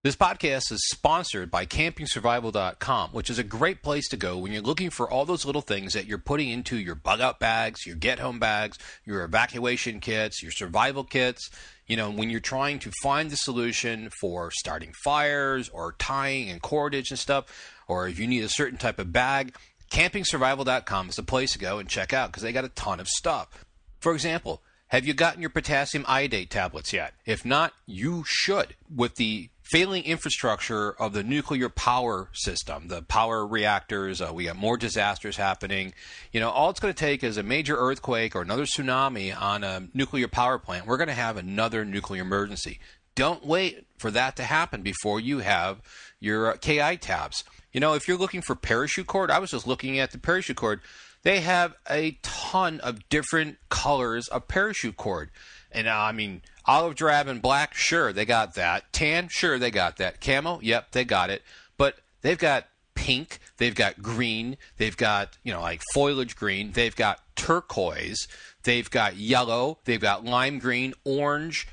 This podcast is sponsored by CampingSurvival.com, which is a great place to go when you're looking for all those little things that you're putting into your bug-out bags, your get-home bags, your evacuation kits, your survival kits. You know, when you're trying to find the solution for starting fires or tying and cordage and stuff, or if you need a certain type of bag, CampingSurvival.com is the place to go and check out because they got a ton of stuff. For example, have you gotten your potassium iodate tablets yet? If not, you should. With the failing infrastructure of the nuclear power system, the power reactors, we got more disasters happening. You know, all it's going to take is a major earthquake or another tsunami on a nuclear power plant. We're going to have another nuclear emergency. Don't wait for that to happen before you have your KI tabs. You know, if you're looking for parachute cord, I was just looking at the parachute cord. They have a ton of different colors of parachute cord. And I mean, olive drab and black, sure, they got that. Tan, sure, they got that. Camo, yep, they got it. But they've got pink, they've got green, they've got, you know, like foliage green, they've got turquoise, they've got yellow, they've got lime green, orange,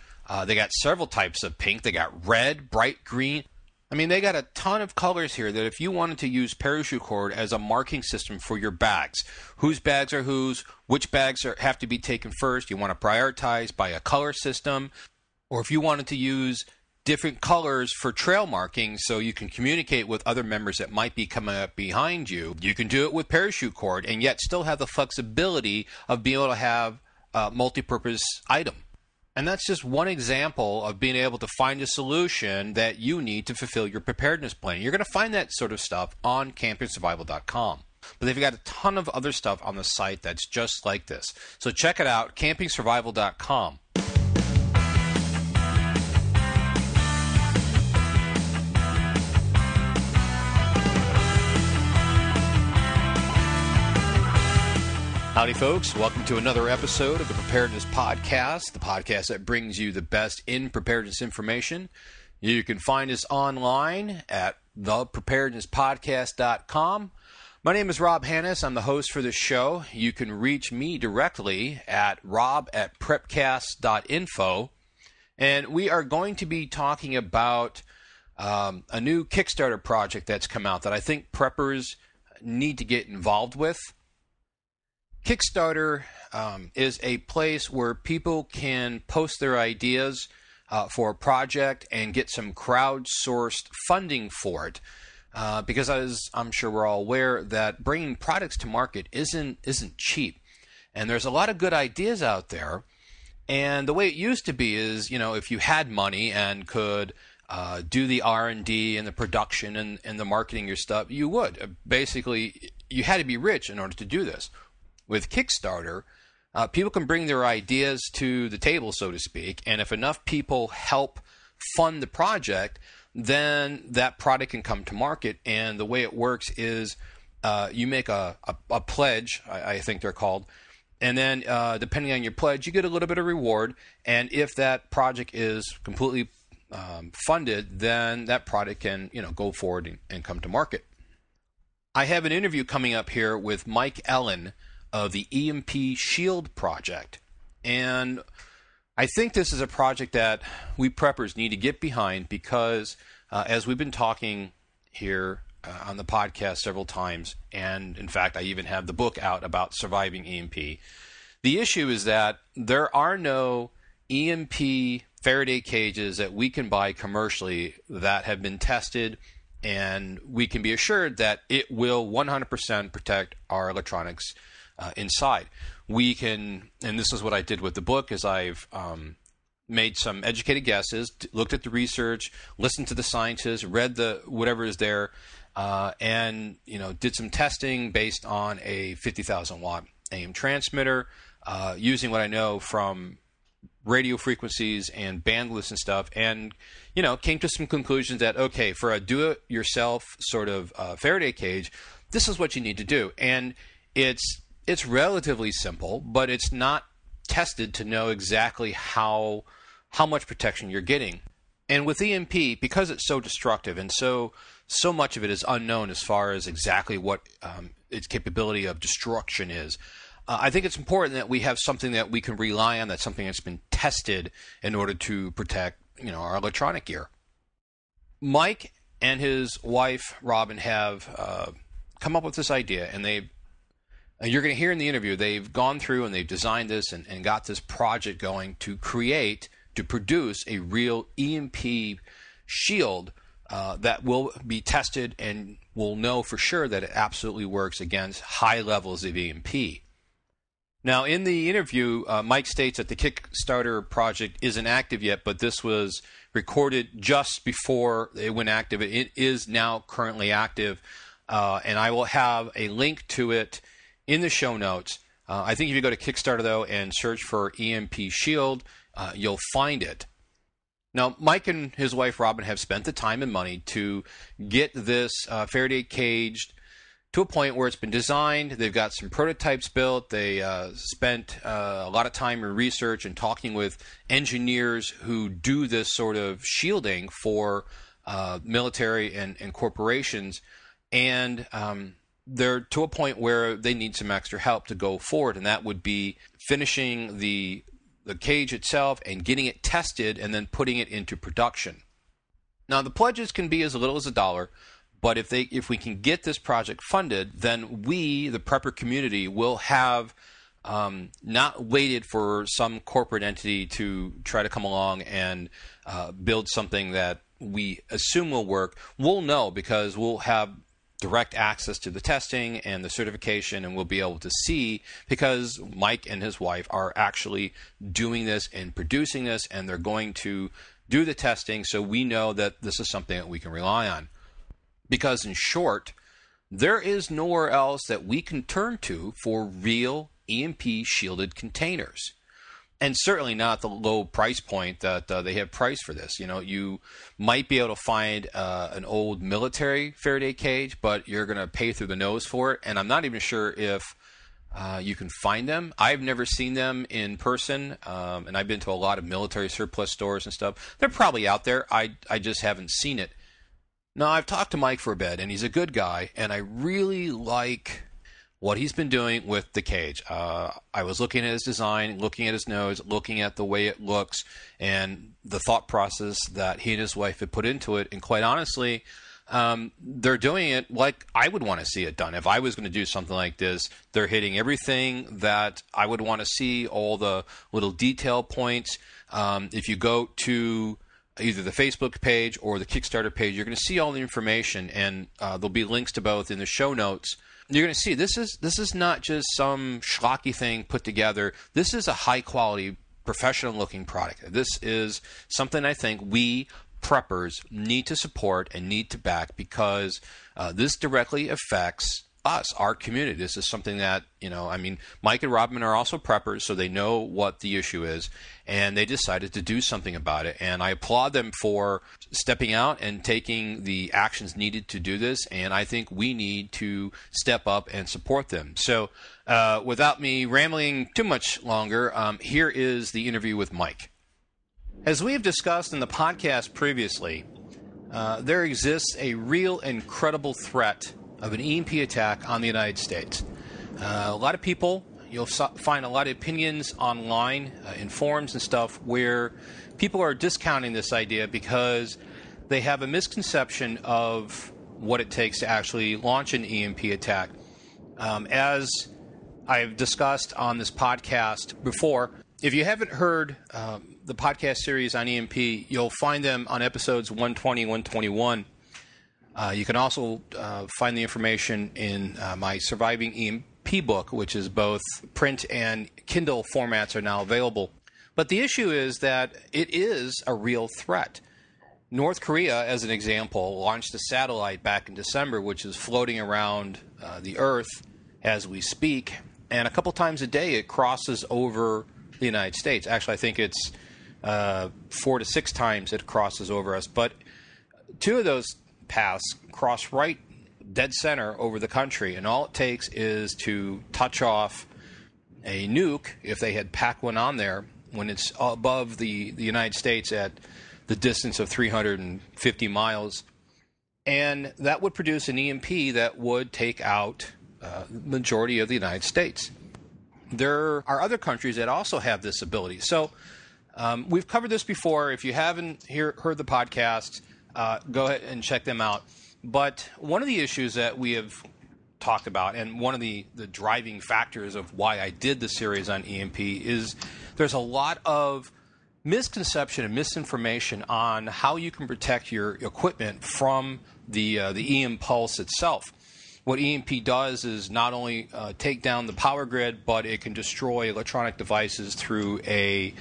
they got several types of pink, they got red, bright green. I mean, they got a ton of colors here that if you wanted to use parachute cord as a marking system for your bags, whose bags are whose, which bags have to be taken first, you want to prioritize by a color system, or if you wanted to use different colors for trail marking so you can communicate with other members that might be coming up behind you, you can do it with parachute cord and yet still have the flexibility of being able to have a multi-purpose item. And that's just one example of being able to find a solution that you need to fulfill your preparedness plan. You're going to find that sort of stuff on CampingSurvival.com. But they've got a ton of other stuff on the site that's just like this. So check it out, CampingSurvival.com. Howdy, folks. Welcome to another episode of the Preparedness Podcast, the podcast that brings you the best in preparedness information. You can find us online at thepreparednesspodcast.com. My name is Rob Hannes. I'm the host for this show. You can reach me directly at rob@prepcast.info. And we are going to be talking about a new Kickstarter project that's come out that I think preppers need to get involved with. Kickstarter is a place where people can post their ideas for a project and get some crowdsourced funding for it. Because as I'm sure we're all aware that bringing products to market isn't cheap. And there's a lot of good ideas out there. And the way it used to be is, you know, if you had money and could do the R&D and the production and the marketing your stuff, you would. Basically, you had to be rich in order to do this. With Kickstarter, people can bring their ideas to the table, so to speak, and if enough people help fund the project, then that product can come to market. And the way it works is you make a pledge, I think they're called, and then depending on your pledge, you get a little bit of reward. And if that project is completely funded, then that product can, you know, go forward and come to market. I have an interview coming up here with Mike Ellen of the EMP-Shield project. And I think this is a project that we preppers need to get behind because as we've been talking here on the podcast several times, and in fact I even have the book out about surviving EMP, the issue is that there are no EMP Faraday cages that we can buy commercially that have been tested and we can be assured that it will 100% protect our electronics inside. We can, and this is what I did with the book, is I've made some educated guesses, looked at the research, listened to the scientists, read the whatever is there, and did some testing based on a 50,000 watt AM transmitter, using what I know from radio frequencies and bandwidths and stuff, and came to some conclusions that, okay, for a do-it-yourself sort of Faraday cage, this is what you need to do. And it's relatively simple, but it's not tested to know exactly how much protection you're getting. And with EMP, because it's so destructive and so much of it is unknown as far as exactly what its capability of destruction is, I think it's important that we have something that we can rely on, that's something that's been tested in order to protect our electronic gear. Mike and his wife, Robin, have come up with this idea, and you're going to hear in the interview, they've gone through and they've designed this and got this project going to produce a real EMP-Shield that will be tested and will know for sure that it absolutely works against high levels of EMP. Now, in the interview, Mike states that the Kickstarter project isn't active yet, but this was recorded just before it went active. It is now currently active, and I will have a link to it in the show notes. I think if you go to Kickstarter, though, and search for EMP-Shield, you'll find it. Now, Mike and his wife, Robin, have spent the time and money to get this Faraday cage to a point where it's been designed. They've got some prototypes built. They spent a lot of time in research and talking with engineers who do this sort of shielding for military and corporations. And they're to a point where they need some extra help to go forward, and that would be finishing the cage itself and getting it tested and then putting it into production. Now, the pledges can be as little as $1, but if we can get this project funded, then we, the prepper community, will have not waited for some corporate entity to try to come along and build something that we assume will work. We'll know because we'll have direct access to the testing and the certification, and we'll be able to see because Mike and his wife are actually doing this and producing this, and they're going to do the testing, so we know that this is something that we can rely on. Because in short, there is nowhere else that we can turn to for real EMP-shielded containers. And certainly not the low price point that they have priced for this. You know, you might be able to find an old military Faraday cage, but you're going to pay through the nose for it. And I'm not even sure if you can find them. I've never seen them in person, and I've been to a lot of military surplus stores and stuff. They're probably out there. I just haven't seen it. Now, I've talked to Mike for a bit, and he's a good guy, and I really like what he's been doing with the cage. I was looking at his design, looking at his nose, looking at the way it looks, and the thought process that he and his wife had put into it. And quite honestly, they're doing it like I would want to see it done. If I was going to do something like this, they're hitting everything that I would want to see, all the little detail points. If you go to either the Facebook page or the Kickstarter page, you're going to see all the information, and there'll be links to both in the show notes. You're going to see this is not just some schlocky thing put together. This is a high-quality, professional-looking product. This is something I think we preppers need to support and need to back because this directly affects us, our community. This is something that, Mike and Robin are also preppers, so they know what the issue is, and they decided to do something about it. And I applaud them for stepping out and taking the actions needed to do this, and I think we need to step up and support them. So without me rambling too much longer, here is the interview with Mike. As we have discussed in the podcast previously, there exists a real and credible threat of an EMP attack on the United States. A lot of people, you'll find a lot of opinions online in forums and stuff where people are discounting this idea because they have a misconception of what it takes to actually launch an EMP attack. As I've discussed on this podcast before, if you haven't heard the podcast series on EMP, you'll find them on episodes 120, 121. You can also find the information in my Surviving EMP book, which is both print and Kindle formats are now available. But the issue is that it is a real threat. North Korea, as an example, launched a satellite back in December, which is floating around the Earth as we speak, and a couple times a day it crosses over the United States. Actually, I think it's 4 to 6 times it crosses over us, but 2 of those paths cross right dead center over the country, and all it takes is to touch off a nuke, if they had packed one on there, when it's above the United States at the distance of 350 miles, and that would produce an EMP that would take out the majority of the United States. There are other countries that also have this ability. So we've covered this before. If you haven't heard the podcast, go ahead and check them out. But one of the issues that we have talked about, and one of the driving factors of why I did the series on EMP, is there's a lot of misconception and misinformation on how you can protect your equipment from the EM pulse itself. What EMP does is not only take down the power grid, but it can destroy electronic devices through a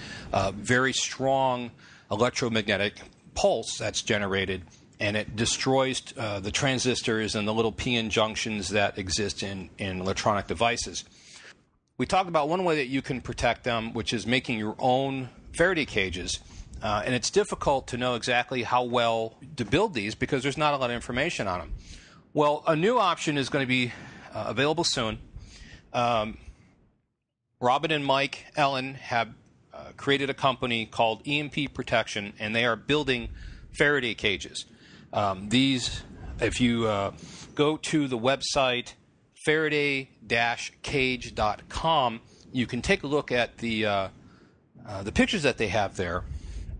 very strong electromagnetic pulse that's generated, and it destroys the transistors and the little PN junctions that exist in electronic devices. We talked about one way that you can protect them, which is making your own Faraday cages. And it's difficult to know exactly how well to build these because there's not a lot of information on them. Well, a new option is going to be available soon. Robin and Mike Ellen have created a company called EMP Protection, and they are building Faraday cages. These, if you go to the website faraday-cage.com, you can take a look at the pictures that they have there.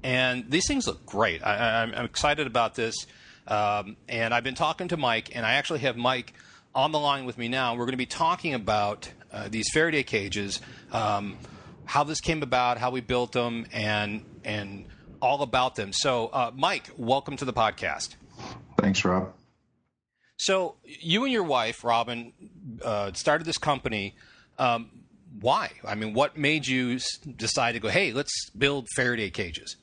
And these things look great. I'm excited about this. And I've been talking to Mike, and I actually have Mike on the line with me now. We're going to be talking about these Faraday cages, how this came about, how we built them, and all about them. So, Mike, welcome to the podcast. Thanks, Rob. So, you and your wife, Robin, started this company. Why? I mean, what made you decide to go, hey, let's build Faraday cages?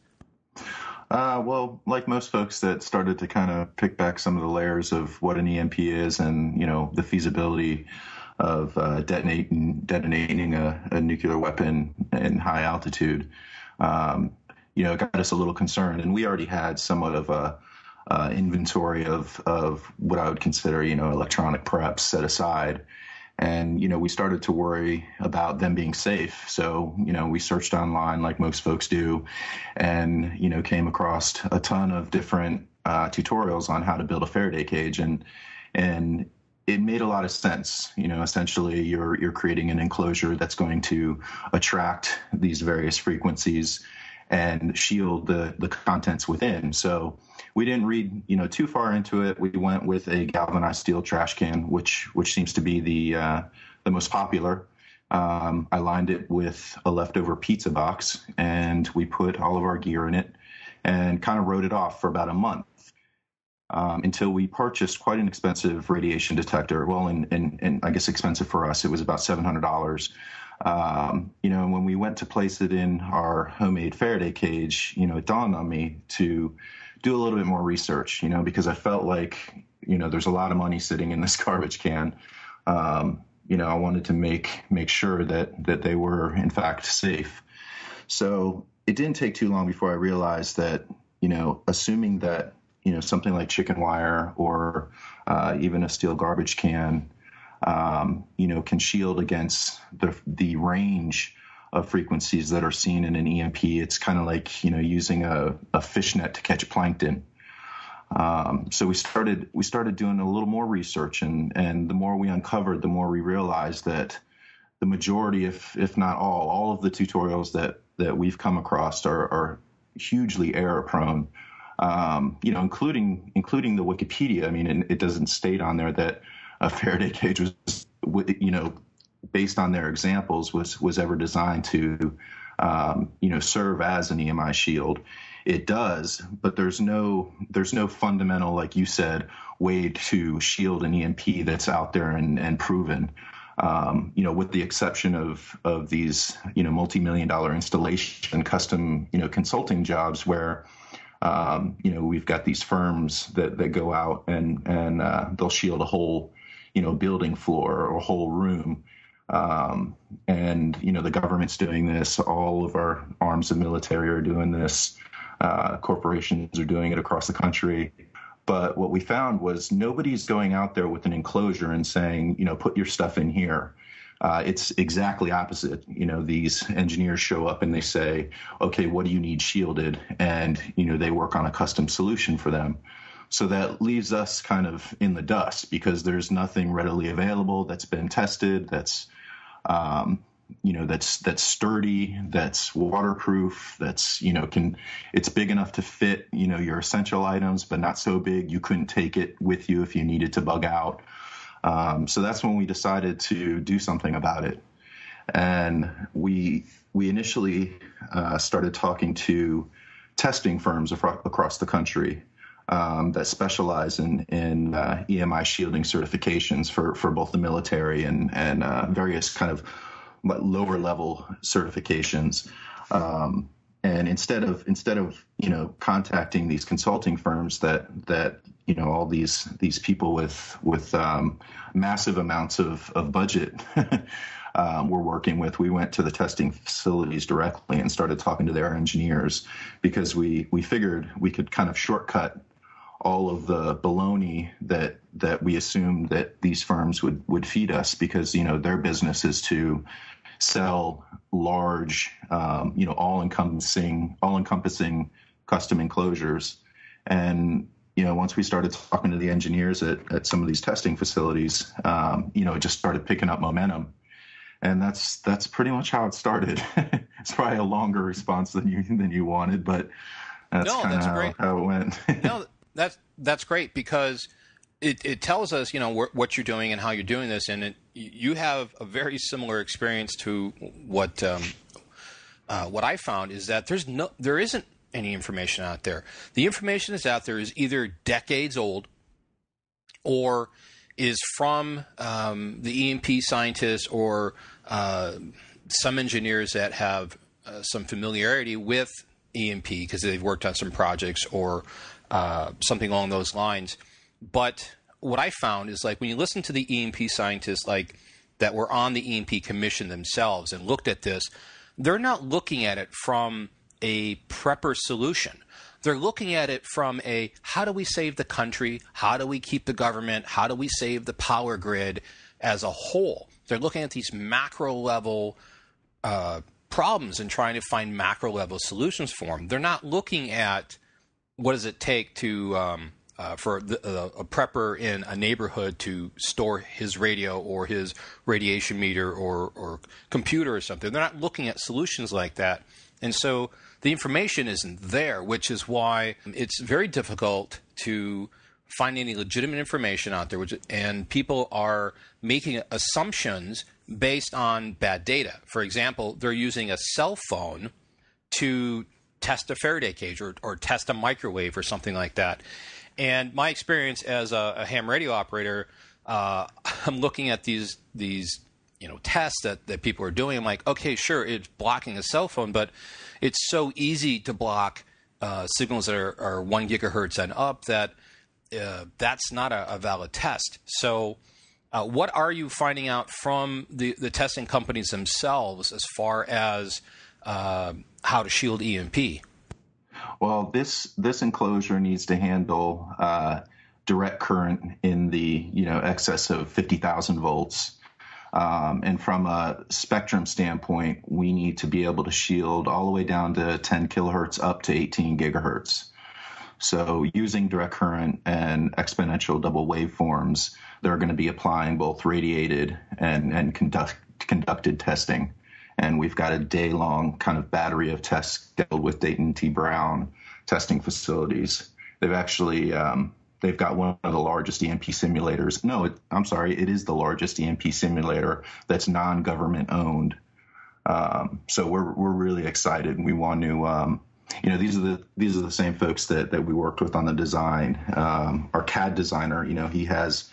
Well, like most folks that started to kind of pick back some of the layers of what an EMP is and, the feasibility of detonating a nuclear weapon in high altitude, got us a little concerned. And we already had somewhat of a inventory of what I would consider, electronic preps set aside. And, we started to worry about them being safe. So, we searched online like most folks do and, came across a ton of different tutorials on how to build a Faraday cage. And it made a lot of sense. Essentially, you're creating an enclosure that's going to attract these various frequencies and shield the contents within. So we didn't read, too far into it. We went with a galvanized steel trash can, which seems to be the most popular. I lined it with a leftover pizza box, and we put all of our gear in it and kind of wrote it off for about a month until we purchased quite an expensive radiation detector. Well, and I guess expensive for us, it was about $700. When we went to place it in our homemade Faraday cage, it dawned on me to do a little bit more research, because I felt like, there's a lot of money sitting in this garbage can. I wanted to make sure that they were in fact safe. So it didn't take too long before I realized that, assuming that, something like chicken wire or even a steel garbage can, can shield against the range of frequencies that are seen in an EMP. It's kind of like, using a fishnet to catch plankton. So we started doing a little more research, and the more we uncovered, the more we realized that the majority, if not all of the tutorials that we've come across are hugely error prone. Including the Wikipedia. I mean, it doesn't state on there that a Faraday cage was, based on their examples, was ever designed to, serve as an EMI shield. It does, but there's no fundamental, like you said, way to shield an EMP that's out there and proven. With the exception of these, multi-million-dollar installation and custom, consulting jobs where, we've got these firms that go out and they'll shield a whole, building floor or a whole room. The government's doing this. All of our arms of military are doing this. Corporations are doing it across the country. But what we found was nobody's going out there with an enclosure and saying, put your stuff in here. It's exactly opposite. These engineers show up and they say, okay, what do you need shielded? And, they work on a custom solution for them. So that leaves us kind of in the dust because there's nothing readily available that's been tested, that's, that's sturdy, that's waterproof, that's, it's big enough to fit, your essential items, but not so big you couldn't take it with you if you needed to bug out. So that's when we decided to do something about it. And we initially started talking to testing firms across the country that specialize in EMI shielding certifications for both the military and various kind of lower level certifications. And instead of contacting these consulting firms that all these people with massive amounts of budget we're working with, we went to the testing facilities directly and started talking to their engineers, because we figured we could kind of shortcut all of the baloney that we assumed that these firms would feed us, because their business is to sell large, all-encompassing custom enclosures. And once we started talking to the engineers at some of these testing facilities, it just started picking up momentum. And that's pretty much how it started. It's probably a longer response than you wanted, but that's kind of how it went. No, that's great, because it tells us what you're doing and how you're doing this, and you have a very similar experience to what I found is that there isn't any information out there. The information that's out there is either decades old or is from the EMP scientists or some engineers that have some familiarity with EMP because they've worked on some projects or something along those lines. But what I found is, like, when you listen to the EMP scientists, like, that were on the EMP commission themselves and looked at this, they're not looking at it from a prepper solution. They're looking at it from a, how do we save the country? How do we keep the government? How do we save the power grid as a whole? They're looking at these macro level problems and trying to find macro level solutions for them. They're not looking at what does it take to for a prepper in a neighborhood to store his radio or his radiation meter or computer or something. They're not looking at solutions like that. And so the information isn't there, which is why it's very difficult to find any legitimate information out there, and people are making assumptions based on bad data. For example, they're using a cell phone to test a Faraday cage or test a microwave or something like that. And my experience as a ham radio operator, I'm looking at these tests that people are doing. I'm like, okay, sure, it's blocking a cell phone, but it's so easy to block signals that are 1 gigahertz and up that that's not a valid test. So what are you finding out from the testing companies themselves as far as how to shield EMP? Well, this enclosure needs to handle direct current in the excess of 50,000 volts. And from a spectrum standpoint, we need to be able to shield all the way down to 10 kilohertz up to 18 gigahertz. So using direct current and exponential double waveforms, they're going to be applying both radiated and conducted testing. And we've got a day-long kind of battery of tests scheduled with Dayton T. Brown testing facilities. They've actually they've got one of the largest EMP simulators. No, I'm sorry, it is the largest EMP simulator that's non-government owned. So we're really excited, and we want to. These are the same folks that we worked with on the design. Our CAD designer, he has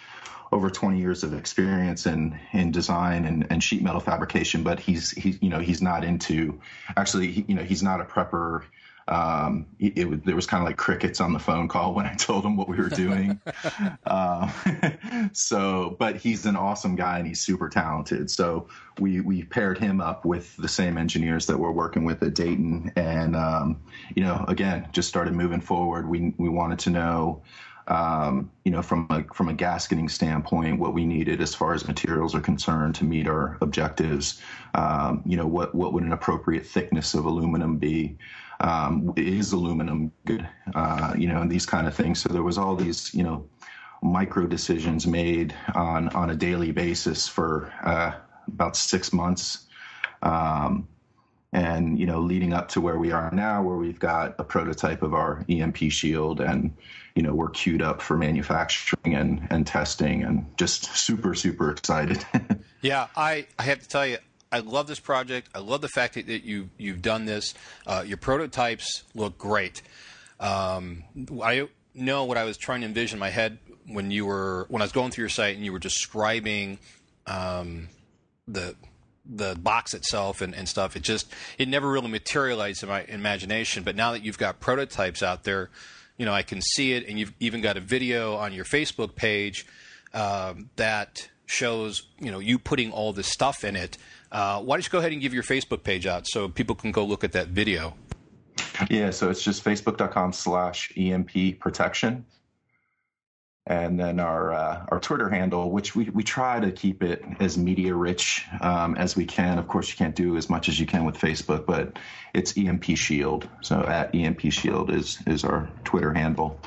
over 20 years of experience in design and sheet metal fabrication, but he's not into, actually, he's not a prepper. There was kind of like crickets on the phone call when I told him what we were doing. But he's an awesome guy and he's super talented. So we paired him up with the same engineers that we're working with at Dayton, and again, just started moving forward. We wanted to know, from a gasketing standpoint, what we needed as far as materials are concerned to meet our objectives. What would an appropriate thickness of aluminum be? Is aluminum good? And these kind of things. So there was all these, micro decisions made on a daily basis for about 6 months. And, leading up to where we are now, where we've got a prototype of our EMP-Shield and, we're queued up for manufacturing and testing and just super, super excited. Yeah, I have to tell you, I love this project. I love the fact that you've done this. Your prototypes look great. I know what I was trying to envision in my head when I was going through your site and you were describing the box itself and stuff. It never really materialized in my imagination. But now that you've got prototypes out there, I can see it, and you've even got a video on your Facebook page that shows you putting all this stuff in it. Why don't you go ahead and give your Facebook page out so people can go look at that video? Yeah, so it's just facebook.com/EMP protection. And then our Twitter handle, which we try to keep it as media rich as we can. Of course, you can't do as much as you can with Facebook, but it's EMP-Shield. So at EMP-Shield is our Twitter handle.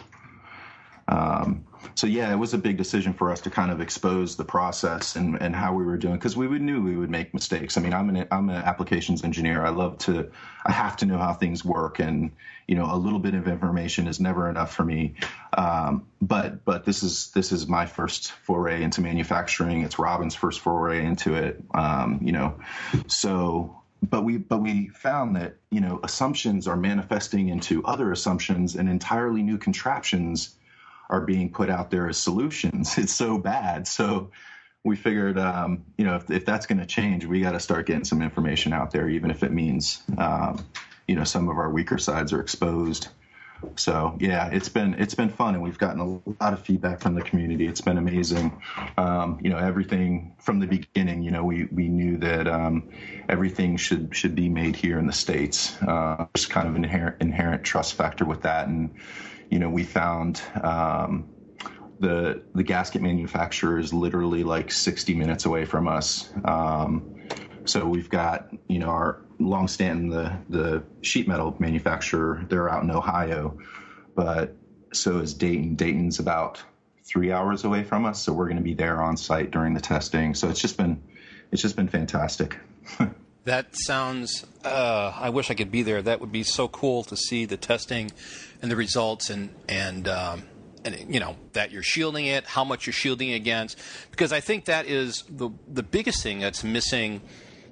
So yeah, it was a big decision for us to kind of expose the process and how we were doing, because we knew we would make mistakes. I mean, I'm an applications engineer. I have to know how things work, and a little bit of information is never enough for me. But this is my first foray into manufacturing. It's Robin's first foray into it. So. But we found that assumptions are manifesting into other assumptions, and entirely new contraptions are being put out there as solutions. It's so bad. So we figured, if that's going to change, we got to start getting some information out there, even if it means, some of our weaker sides are exposed. So yeah, it's been fun, and we've gotten a lot of feedback from the community. It's been amazing. Everything from the beginning, we knew that everything should be made here in the States. There's kind of an inherent trust factor with that, and we found the gasket manufacturer is literally like 60 minutes away from us. So we've got, our long-standing, the sheet metal manufacturer, they're out in Ohio, but so is Dayton. Dayton's about 3 hours away from us. So we're going to be there on site during the testing. So it's just been fantastic. That sounds, I wish I could be there. That would be so cool to see the testing and the results and that you're shielding it, how much you're shielding against, because I think that is the biggest thing that's missing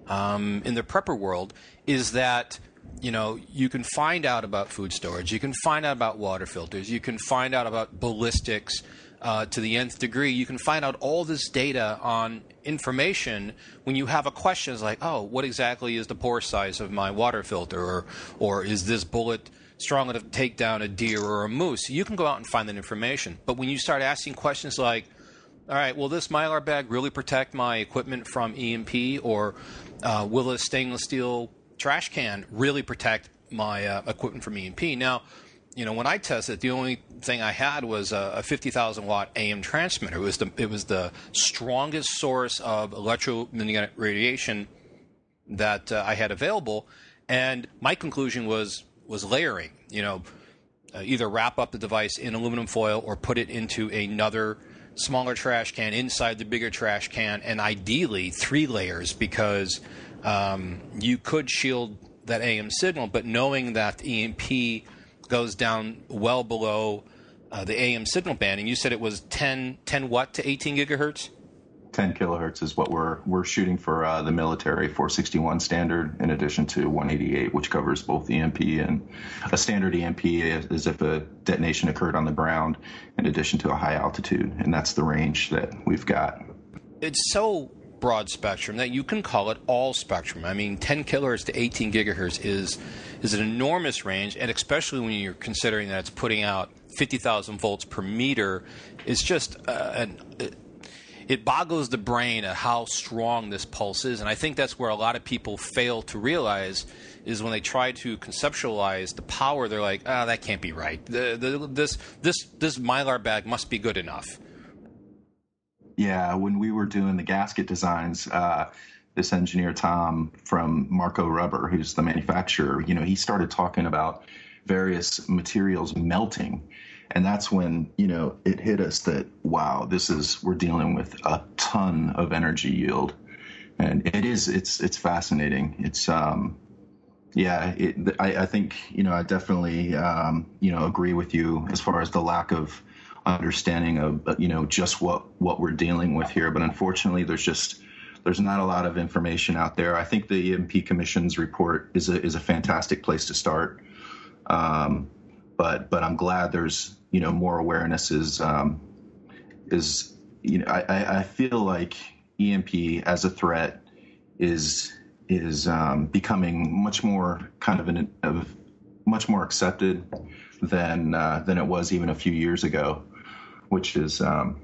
in the prepper world is that, you can find out about food storage, you can find out about water filters, you can find out about ballistics to the nth degree. You can find out all this data on information when you have a question. It's like, oh, what exactly is the pore size of my water filter, or is this bullet strong enough to take down a deer or a moose? You can go out and find that information. But when you start asking questions like, all right, will this Mylar bag really protect my equipment from EMP, or will a stainless steel trash can really protect my equipment from EMP? Now, when I tested, the only thing I had was a 50,000 watt AM transmitter. It was the strongest source of electromagnetic radiation that I had available, and my conclusion was layering. Either wrap up the device in aluminum foil or put it into another smaller trash can inside the bigger trash can, and ideally 3 layers, because you could shield that AM signal, but knowing that the EMP goes down well below the AM signal band, and you said it was 10 what to 18 gigahertz? 10 kilohertz is what we're shooting for the military 461 standard, in addition to 188, which covers both EMP and a standard EMP as if a detonation occurred on the ground, in addition to a high altitude, and that's the range that we've got. It's so broad spectrum that you can call it all spectrum. I mean, 10 kilohertz to 18 gigahertz is an enormous range, and especially when you're considering that it's putting out 50,000 volts per meter, it's just it boggles the brain at how strong this pulse is. And I think that's where a lot of people fail to realize is when they try to conceptualize the power, they're like, that can't be right. This Mylar bag must be good enough. Yeah, when we were doing the gasket designs, this engineer, Tom, from Marco Rubber, who's the manufacturer, he started talking about various materials melting. And that's when, it hit us that, wow, we're dealing with a ton of energy yield. And it's fascinating. It's I think, I definitely, agree with you as far as the lack of understanding of, just what we're dealing with here. But unfortunately, there's not a lot of information out there. I think the EMP Commission's report is a fantastic place to start. But I'm glad there's, more awareness I feel like EMP as a threat is becoming much more much more accepted than it was even a few years ago, which is a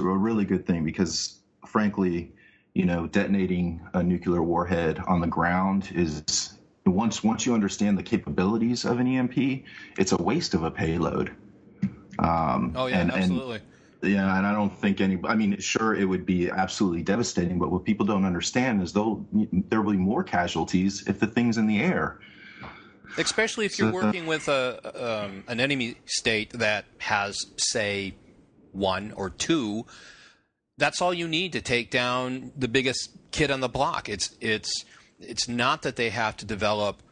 really good thing, because frankly, detonating a nuclear warhead on the ground is, once you understand the capabilities of an EMP, it's a waste of a payload. Absolutely. And I don't think sure, it would be absolutely devastating, but what people don't understand is there will be more casualties if the thing's in the air. Especially if you're working with an enemy state that has, say, 1 or 2. That's all you need to take down the biggest kid on the block. It's not that they have to develop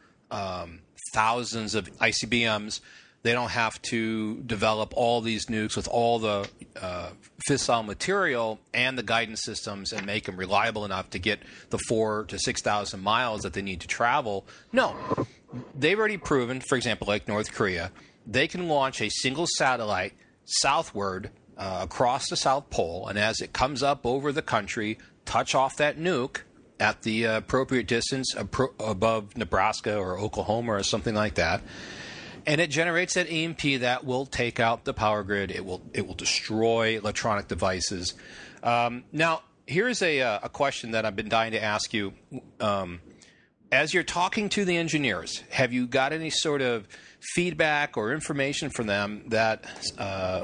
thousands of ICBMs. They don't have to develop all these nukes with all the fissile material and the guidance systems and make them reliable enough to get the 4,000 to 6,000 miles that they need to travel. No, they've already proven, for example, like North Korea, they can launch a single satellite southward across the South Pole, and as it comes up over the country, touch off that nuke at the appropriate distance above Nebraska or Oklahoma or something like that. And it generates that EMP that will take out the power grid. It will destroy electronic devices. Now, here's a question that I've been dying to ask you. As you're talking to the engineers, have you got any sort of feedback or information from them that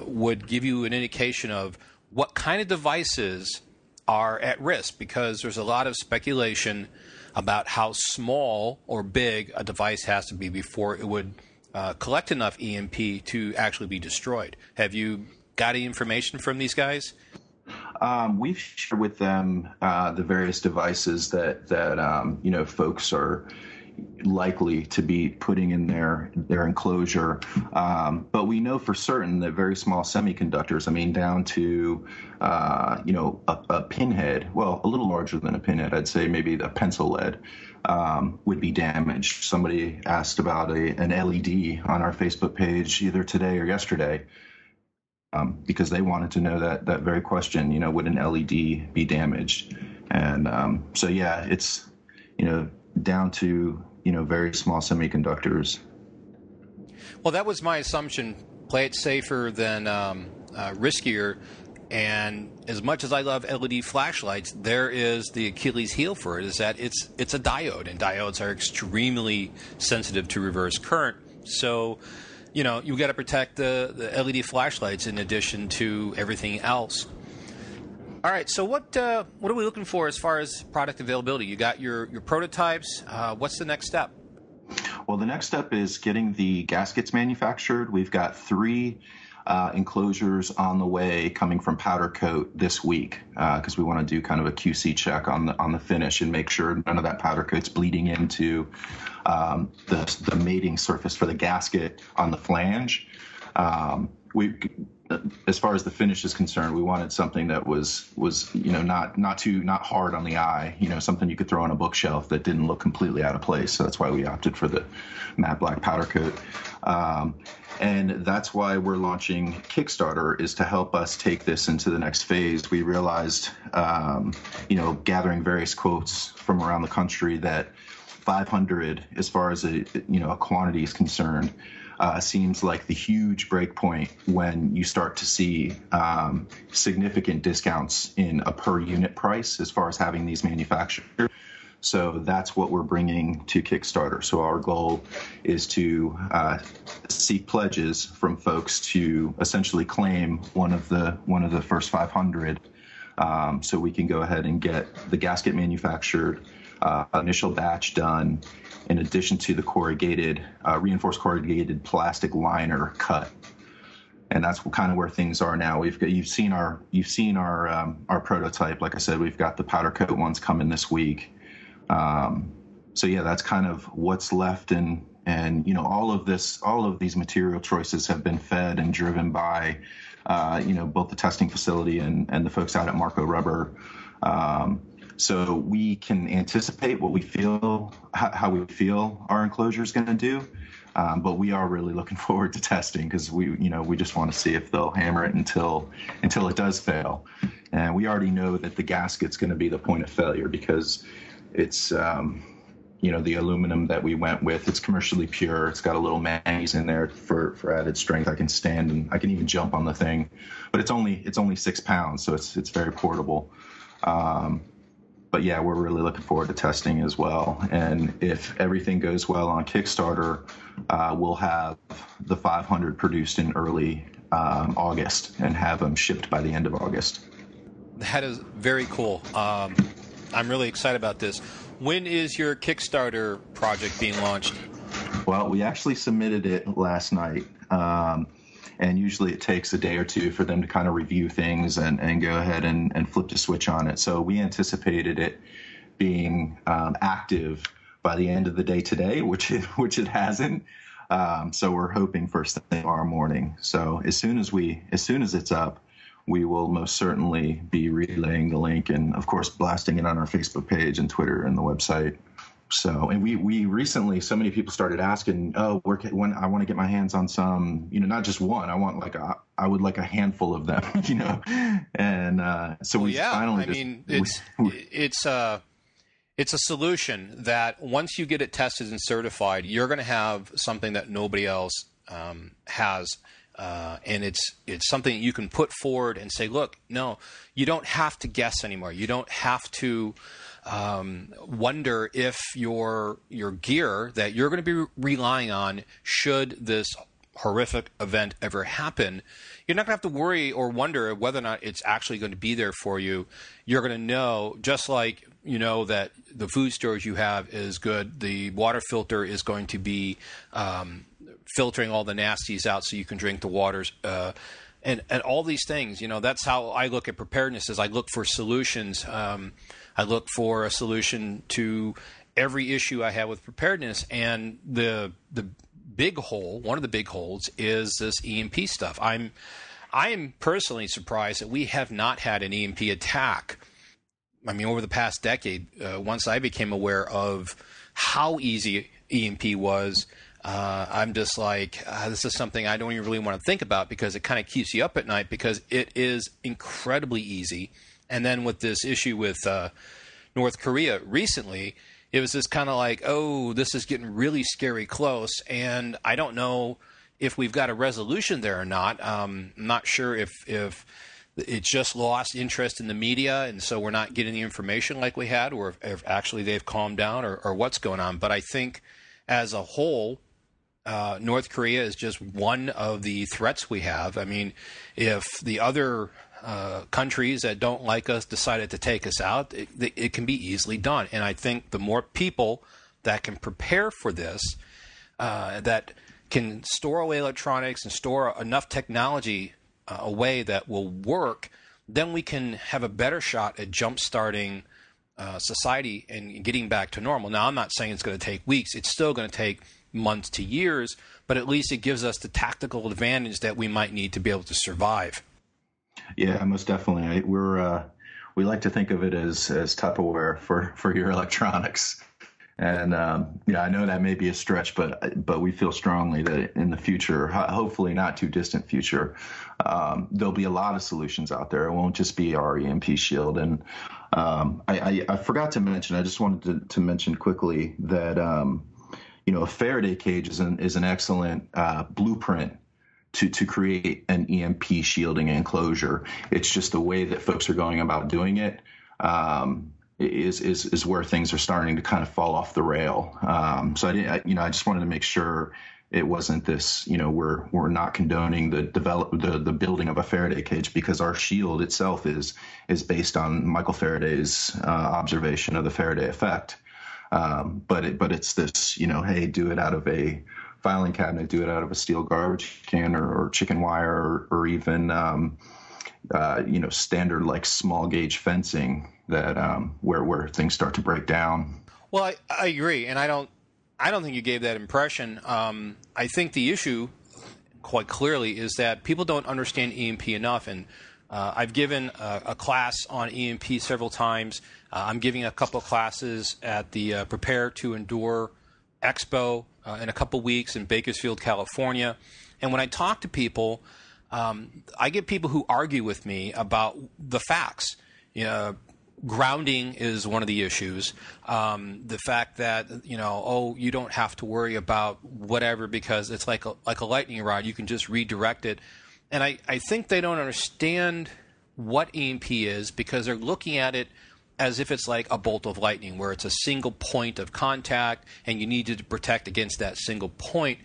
would give you an indication of what kind of devices are at risk? Because there's a lot of speculation about how small or big a device has to be before it would collect enough EMP to actually be destroyed. Have you got any information from these guys? We've shared with them the various devices that folks are likely to be putting in their enclosure. But we know for certain that very small semiconductors, down to a pinhead, well, a little larger than a pinhead, I'd say maybe a pencil lead, would be damaged. Somebody asked about an LED on our Facebook page either today or yesterday, because they wanted to know that very question, would an LED be damaged? And it's, down to, very small semiconductors. Well, that was my assumption. Play it safer than riskier. And as much as I love LED flashlights, there is the Achilles heel for it, is that it's a diode, and diodes are extremely sensitive to reverse current. So, you've got to protect the LED flashlights in addition to everything else. All right, so what are we looking for as far as product availability? You got your prototypes. What's the next step? Well, the next step is getting the gaskets manufactured. We've got 3 enclosures on the way coming from Powder Coat this week, because we want to do kind of a QC check on the finish and make sure none of that powder coat's bleeding into the mating surface for the gasket on the flange. As far as the finish is concerned, we wanted something that was not hard on the eye, something you could throw on a bookshelf that didn't look completely out of place. So that's why we opted for the matte black powder coat. And that's why we're launching Kickstarter, is to help us take this into the next phase. We realized, gathering various quotes from around the country, that 500, as far as a quantity is concerned, seems like the huge break point when you start to see significant discounts in a per unit price as far as having these manufactured. So that's what we're bringing to Kickstarter. So our goal is to seek pledges from folks to essentially claim one of the first 500, so we can go ahead and get the gasket manufactured, initial batch done, in addition to the reinforced corrugated plastic liner cut. and that's kind of where things are now. You've seen our prototype. Like I said, we've got the powder coat ones coming this week. So yeah, that's kind of what's left, and all of these material choices have been fed and driven by both the testing facility and the folks out at Marco Rubber. So we can anticipate what we feel, how we feel our enclosure is going to do. But we are really looking forward to testing, because we just want to see if they'll hammer it until it does fail. And we already know that the gasket's going to be the point of failure, because it's the aluminum that we went with. It's commercially pure. It's got a little manganese in there for added strength. I can stand and I can even jump on the thing, but it's only 6 pounds, so it's very portable. But yeah, we're really looking forward to testing as well. And if everything goes well on Kickstarter, we'll have the 500 produced in early August and have them shipped by the end of August. That is very cool. I'm really excited about this. When is your Kickstarter project being launched? Well, we actually submitted it last night. And usually it takes a day or two for them to kind of review things and go ahead and flip the switch on it. So we anticipated it being active by the end of the day today, which it hasn't. So we're hoping first thing tomorrow morning. So as soon as it's up, we will most certainly be relaying the link and, of course, blasting it on our Facebook page and Twitter and the website. So, and we recently, so many people started asking, when I want to get my hands on some, not just one, I would like a handful of them, and so we finally. It's a solution that once you get it tested and certified, you're going to have something that nobody else has. And it's something you can put forward and say, look, no, you don't have to guess anymore. You don't have to wonder if your gear that you're going to be relying on, should this horrific event ever happen, you're not going to have to worry or wonder whether or not it's actually going to be there for you. You're going to know, just like you know that the food storage you have is good, the water filter is going to be filtering all the nasties out so you can drink the waters, and all these things. That's how I look at preparedness. Is I look for solutions. I look for a solution to every issue I have with preparedness, and the big hole, one of the big holes, is this EMP stuff. I am personally surprised that we have not had an EMP attack. I mean, over the past decade, once I became aware of how easy EMP was, I'm just like, this is something I don't even really want to think about, because it kind of keeps you up at night, because it is incredibly easy. And then with this issue with North Korea recently, it was just kind of like, oh, this is getting really scary close, and I don't know if we've got a resolution there or not. I'm not sure if it just lost interest in the media, and so we're not getting the information like we had, or if actually they've calmed down, or what's going on. But I think as a whole, North Korea is just one of the threats we have. I mean, if the other countries that don't like us decided to take us out, it can be easily done. And I think the more people that can prepare for this, that can store away electronics and store enough technology away that will work, then we can have a better shot at jump-starting society and getting back to normal. Now, I'm not saying it's going to take weeks. It's still going to take months to years, but at least it gives us the tactical advantage that we might need to be able to survive. Yeah, most definitely. We like to think of it as Tupperware for your electronics. And I know that may be a stretch, but we feel strongly that in the future, hopefully not too distant future, there'll be a lot of solutions out there. It won't just be our EMP-Shield. And I forgot to mention, I just wanted to mention quickly that a Faraday cage is an excellent blueprint to create an EMP shielding enclosure. It's just the way that folks are going about doing it. Is where things are starting to kind of fall off the rail. So I just wanted to make sure it wasn't this, we're not condoning the building of a Faraday cage, because our shield itself is based on Michael Faraday's observation of the Faraday effect. But it's this, hey, do it out of a filing cabinet, do it out of a steel garbage can or chicken wire or even, standard like small gauge fencing that where things start to break down. Well, I agree, and I don't think you gave that impression. I think the issue, quite clearly, is that people don't understand EMP enough, and I've given a class on EMP several times. I'm giving a couple of classes at the Prepare to Endure Expo in a couple weeks in Bakersfield, California. And when I talk to people, I get people who argue with me about the facts. Grounding is one of the issues. The fact that, you don't have to worry about whatever because it's like a lightning rod. You can just redirect it. And I think they don't understand what EMP is because they're looking at it as if it's like a bolt of lightning where it's a single point of contact and you need to protect against that single point.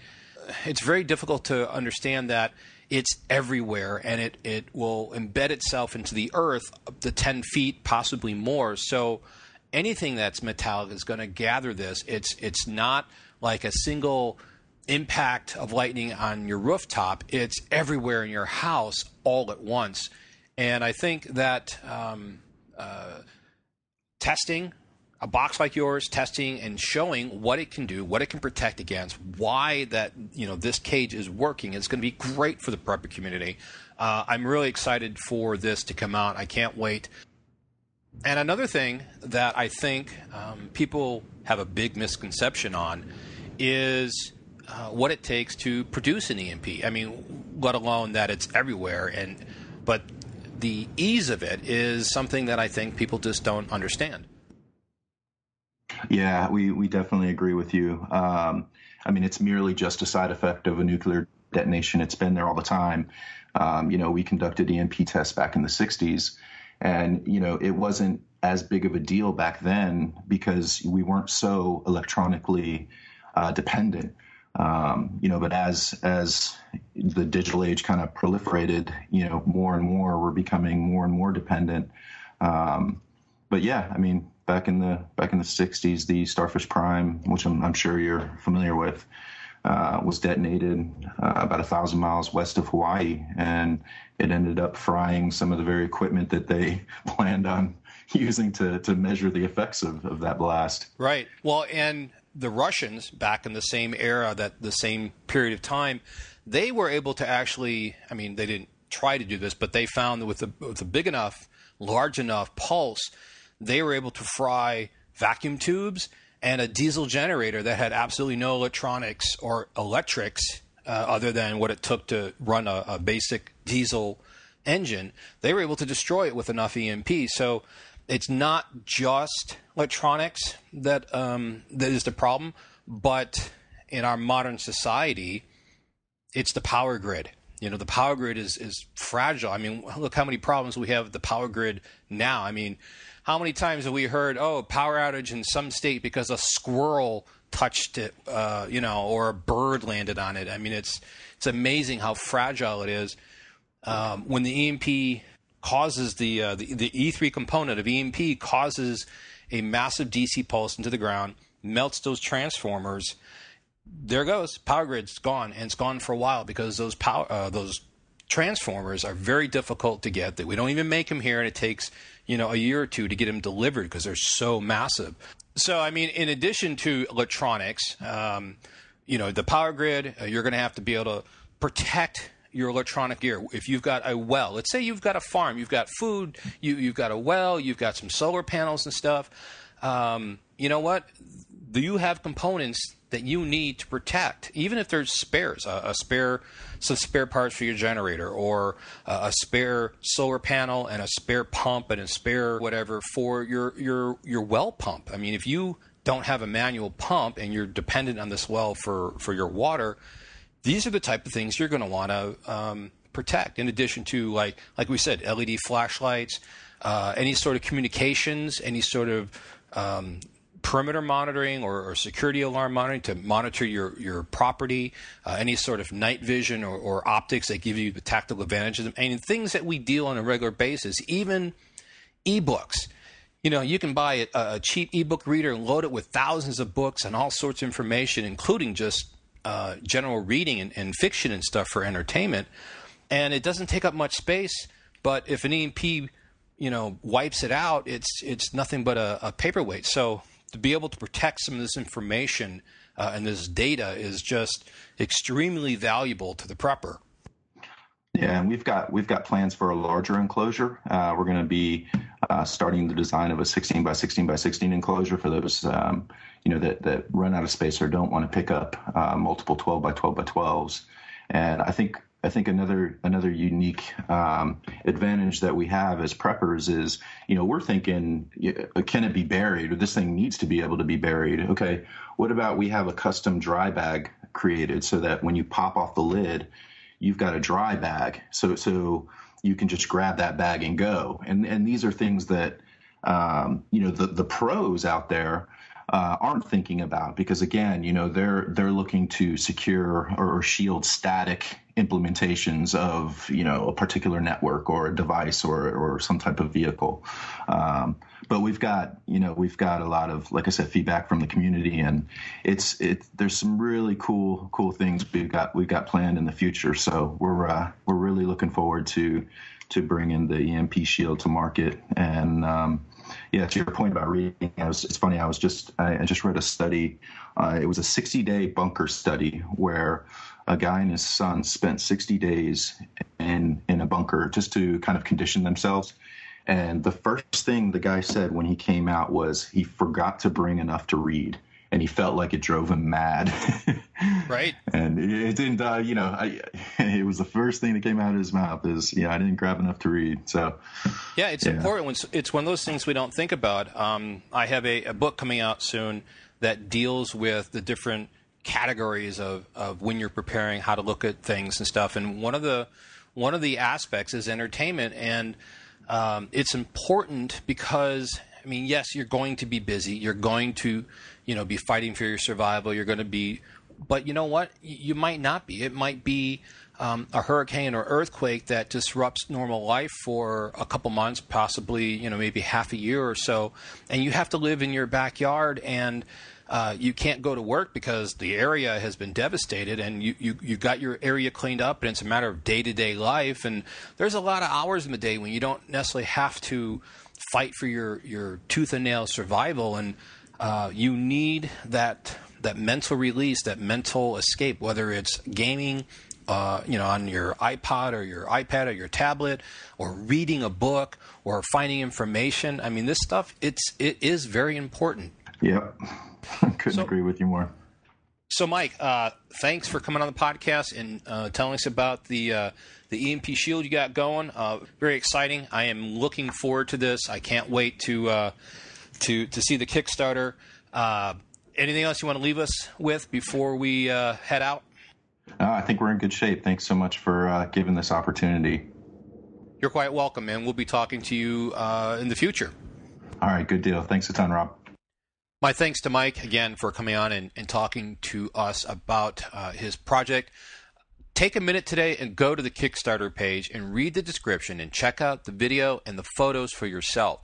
It's very difficult to understand that it's everywhere, and it will embed itself into the earth up to 10 feet, possibly more. So anything that's metallic is going to gather this. It's not like a single impact of lightning on your rooftop. It's everywhere in your house all at once. And I think that testing a box like yours, testing and showing what it can do, what it can protect against, why that this cage is working. It's going to be great for the prepper community. I'm really excited for this to come out. I can't wait. And another thing that I think people have a big misconception on is what it takes to produce an EMP. I mean, let alone that it's everywhere. But the ease of it is something that I think people just don't understand. Yeah, we definitely agree with you. It's merely just a side effect of a nuclear detonation. It's been there all the time. We conducted EMP tests back in the 60s, and, it wasn't as big of a deal back then because we weren't so electronically dependent. But as the digital age kind of proliferated, more and more, we're becoming more and more dependent. But yeah, back in the 60s, the Starfish Prime, which I'm sure you're familiar with, was detonated about 1,000 miles west of Hawaii, and it ended up frying some of the very equipment that they planned on using to measure the effects of that blast. Right. Well, and the Russians, back in the same era, the same period of time, they were able to actually, they didn't try to do this, but they found that with a big enough, large enough pulse, they were able to fry vacuum tubes and a diesel generator that had absolutely no electronics or electrics other than what it took to run a basic diesel engine. They were able to destroy it with enough EMP. So it's not just electronics that is the problem, but in our modern society, it's the power grid. The power grid is fragile. Look how many problems we have with the power grid now. How many times have we heard, power outage in some state because a squirrel touched it, or a bird landed on it? It's amazing how fragile it is. When the EMP causes the E3 component of EMP causes a massive DC pulse into the ground, melts those transformers. There goes power grid's gone, and it's gone for a while because those transformers are very difficult to get. That we don't even make them here, and it takes a year or two to get them delivered because they're so massive. So in addition to electronics, the power grid, you're going to have to be able to protect your electronic gear. If you've got a well, let's say you've got a farm, you've got food, you've got a well, you've got some solar panels and stuff. You know what? Do you have components that you need to protect, even if there's spares, some spare parts for your generator, or a spare solar panel and a spare pump and a spare whatever for your well pump? If you don't have a manual pump and you're dependent on this well for your water, these are the type of things you're going to want to protect. In addition to, like we said, LED flashlights, any sort of communications, any sort of perimeter monitoring or security alarm monitoring to monitor your property, any sort of night vision or optics that give you the tactical advantages, and things that we deal on a regular basis, even ebooks. You can buy a cheap ebook reader and load it with thousands of books and all sorts of information, including just general reading and fiction and stuff for entertainment, and it doesn't take up much space. But if an EMP, wipes it out, it's nothing but a paperweight. So to be able to protect some of this information and this data is just extremely valuable to the prepper. Yeah, and we've got plans for a larger enclosure. We're going to be starting the design of a 16 by 16 by 16 enclosure for those that run out of space or don't want to pick up multiple 12 by 12 by 12s. And I think another unique advantage that we have as preppers is, we're thinking, can it be buried, or this thing needs to be able to be buried? Okay, what about we have a custom dry bag created so that when you pop off the lid, you've got a dry bag, so you can just grab that bag and go. And these are things that the pros out there aren't thinking about, because again, they're looking to secure or shield static implementations of a particular network or a device or some type of vehicle. But we've got a lot of, like I said, feedback from the community, and there's some really cool things we've got planned in the future. So we're really looking forward to bringing the EMP-Shield to market. And yeah, to your point about reading, it's funny. I just read a study. It was a 60-day bunker study where a guy and his son spent 60 days in a bunker just to kind of condition themselves. And the first thing the guy said when he came out was he forgot to bring enough to read, and he felt like it drove him mad. Right. And it didn't, it was the first thing that came out of his mouth is, I didn't grab enough to read. So, yeah, it's important. It's one of those things we don't think about. I have a book coming out soon that deals with the different categories of when you're preparing, how to look at things and stuff. And one of the aspects is entertainment, and it's important because, yes, you're going to be busy. You're going to, be fighting for your survival. You're going to be, but you know what? You might not be. It might be a hurricane or earthquake that disrupts normal life for a couple months, possibly, maybe half a year or so, and you have to live in your backyard, and you can't go to work because the area has been devastated, and you got your area cleaned up, and it's a matter of day-to-day life. And there's a lot of hours in the day when you don't necessarily have to fight for your tooth and nail survival, and you need that mental release, that mental escape, whether it's gaming, on your iPod or your iPad or your tablet, or reading a book, or finding information. This stuff, it is very important. Yep. Couldn't agree with you more. So, Mike, thanks for coming on the podcast and telling us about the EMP-Shield you got going. Very exciting. I am looking forward to this. I can't wait to see the Kickstarter. Anything else you want to leave us with before we head out? I think we're in good shape. Thanks so much for giving this opportunity. You're quite welcome, and we'll be talking to you in the future. All right, good deal. Thanks a ton, Rob. My thanks to Mike again for coming on and talking to us about his project. Take a minute today and go to the Kickstarter page and read the description and check out the video and the photos for yourself.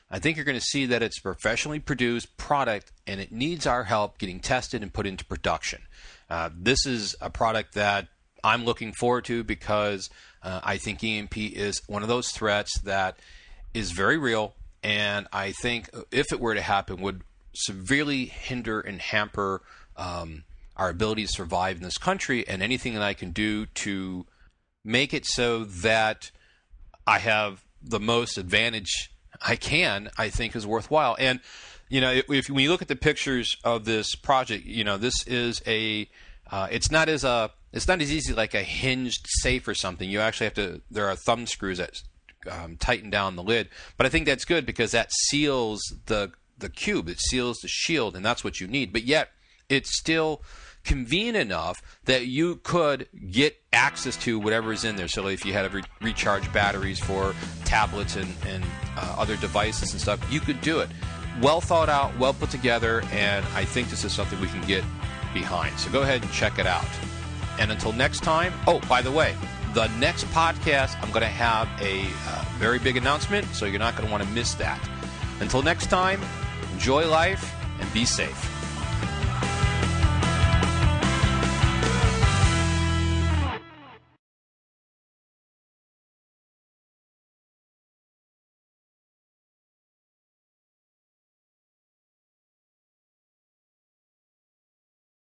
I think you're going to see that it's a professionally produced product, and it needs our help getting tested and put into production. This is a product that I'm looking forward to because I think EMP is one of those threats that is very real, and I think if it were to happen would severely hinder and hamper our ability to survive in this country, and anything that I can do to make it so that I have the most advantage I can, I think is worthwhile. And when you look at the pictures of this project, this is it's not as easy like a hinged safe or something. You actually there are thumb screws that tighten down the lid, but I think that's good because that seals the cube, it seals the shield, and that's what you need. But yet it's still convenient enough that you could get access to whatever is in there. So if you had to recharge batteries for tablets and other devices and stuff, you could do it. Well thought out, well put together, and I think this is something we can get behind. So go ahead and check it out. And until next time, oh, by the way, the next podcast, I'm going to have a very big announcement, so you're not going to want to miss that. Until next time, enjoy life and be safe.